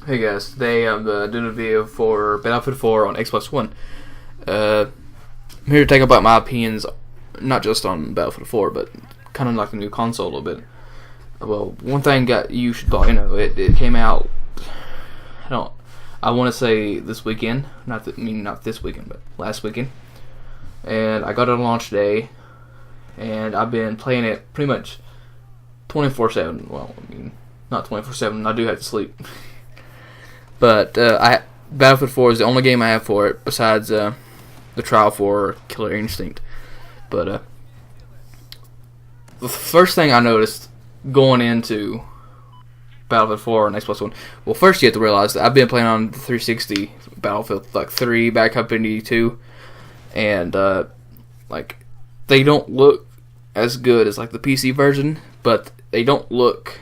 Hey guys, today I'm doing a video for Battlefield 4 on Xbox One. I'm here to talk about my opinions, not just on Battlefield 4, but kind of like the new console a little bit. Well, one thing you should probably know, it came out, I want to say this weekend, not this weekend, but last weekend. And I got it on launch day, and I've been playing it pretty much 24/7. Well, not 24/7, I do have to sleep. But Battlefield 4 is the only game I have for it besides the trial for Killer Instinct. But the first thing I noticed going into Battlefield 4 on Xbox One, well, first you have to realize that I've been playing on the 360 Battlefield 3, Bad Company 2, and they don't look as good as like the PC version, but they don't look.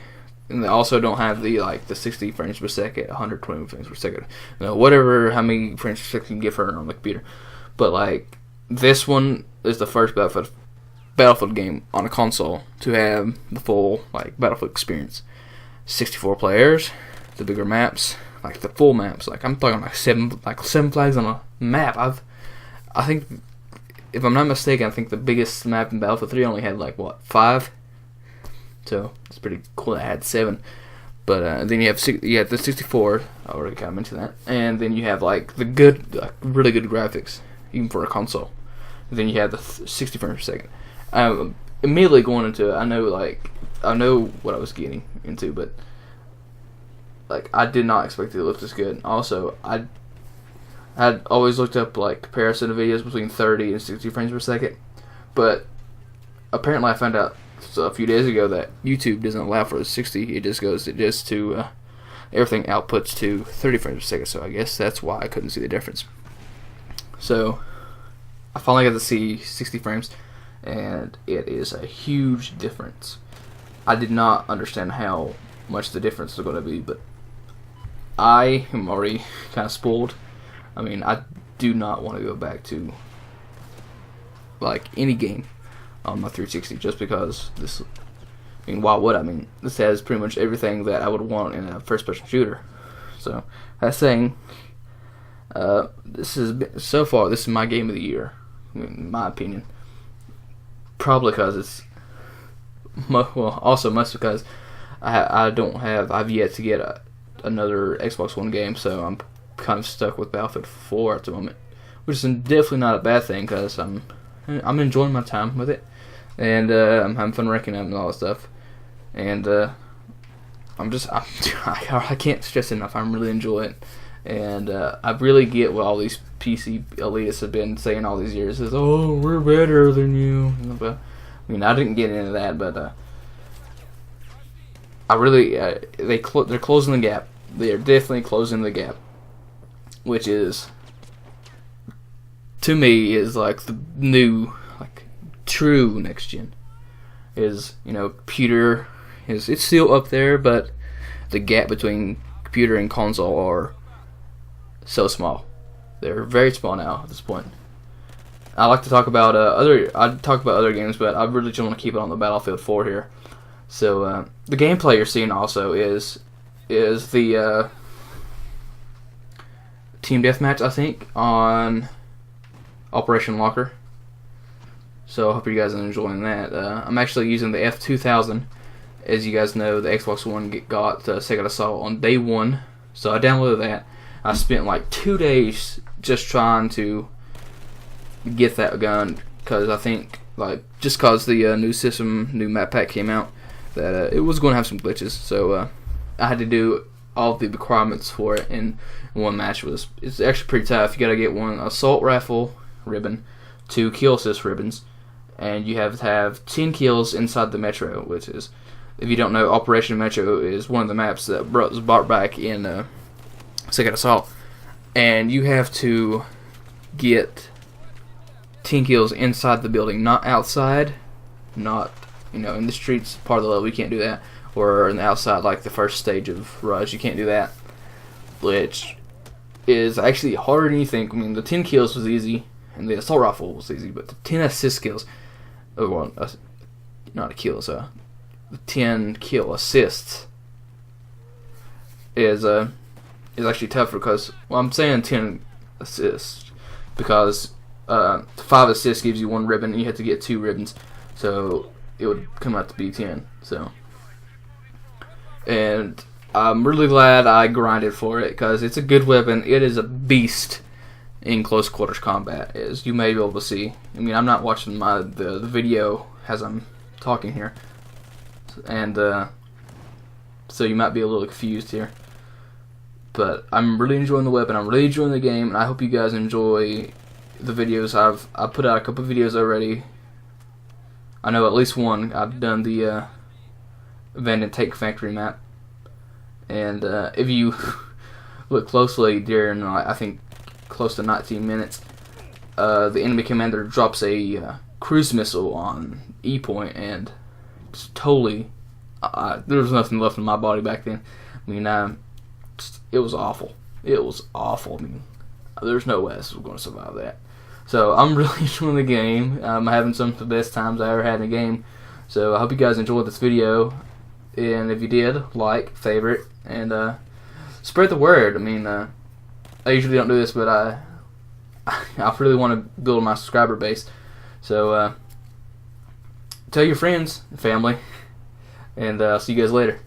And they also don't have the 60 frames per second, 120 frames per second, whatever, how many frames per second you can get for it on the computer. But this one is the first Battlefield game on a console to have the full Battlefield experience. 64 players, the bigger maps, the full maps. I'm talking seven flags on a map. I think, if I'm not mistaken, I think the biggest map in Battlefield 3 only had 5. So it's pretty cool that I had 7. But then you have the 64. I already kind of mentioned that. And then you have the good, really good graphics, even for a console. And then you have the 60 frames per second. Immediately going into it, I know what I was getting into, but I did not expect it to look this good. Also, I had always looked up comparison of videos between 30 and 60 frames per second, but apparently I found out a few days ago that YouTube doesn't allow for 60. It just goes to everything outputs to 30 frames per second. So I guess that's why I couldn't see the difference. So I finally got to see 60 frames, and it is a huge difference. I did not understand how much the difference was going to be, but I am already kind of spoiled. I do not want to go back to any game on my 360 just because this. Why would I? This has pretty much everything that I would want in a first-person shooter. So that's saying, this is my game of the year, in my opinion. Probably because it's also much because I've yet to get another Xbox One game, so I'm kind of stuck with Battlefield 4 at the moment, which is definitely not a bad thing because I'm enjoying my time with it, and I'm having fun ranking up and all that stuff, and I can't stress enough. I'm really enjoying it, and I really get what all these PC elitists have been saying all these years. Is, oh, we're better than you. But I didn't get into that, but I really they're closing the gap. They are definitely closing the gap, which is, to me, is the new true next gen. Is computer it's still up there, but the gap between computer and console are so small. They're very small now at this point. I like to talk about other games, but I really just want to keep it on the Battlefield 4 here. So the gameplay you're seeing also is the team deathmatch, I think, on Operation Locker. So I hope you guys are enjoying that. I'm actually using the F2000. As you guys know, the Xbox One got Second Assault on day 1, so I downloaded that. I spent 2 days just trying to get that gun, because I think just because the new map pack came out, that it was going to have some glitches. So I had to do all the requirements for it in one match. It's actually pretty tough. You got to get 1 assault rifle ribbon, 2 kill assist ribbons, and you have to have 10 kills inside the Metro, which is, if you don't know, Operation Metro is one of the maps that was brought back in Second Assault, and you have to get 10 kills inside the building, not outside, not in the streets part of the level. You can't do that, or in the outside, the first stage of Rush. You can't do that, which is actually harder than you think. The 10 kills was easy, and the assault rifle was easy, but the 10 assist kills, not a kill, so the 10 kill assists is is actually tougher because, well, I'm saying 10 assists because 5 assists gives you 1 ribbon, and you have to get 2 ribbons, so it would come out to be 10. So, and I'm really glad I grinded for it because it's a good weapon. It is a beast in close quarters combat, as you may be able to see. I mean, I'm not watching the video as I'm talking here, and so you might be a little confused here. But I'm really enjoying the weapon. I'm really enjoying the game, and I hope you guys enjoy the videos. I've put out a couple videos already. I know at least one. I've done the Abandoned Tank Factory map, and if you look closely during I think close to 19 minutes, the enemy commander drops a cruise missile on E point, and just totally there was nothing left in my body back then. I mean, it was awful. It was awful. I mean, there's no way this was going to survive that. So I'm really enjoying the game. I'm having some of the best times I ever had in a game. So I hope you guys enjoyed this video. And if you did, like, favorite, and spread the word. I mean, I usually don't do this, but I really want to build my subscriber base. So tell your friends, family, and I'll see you guys later.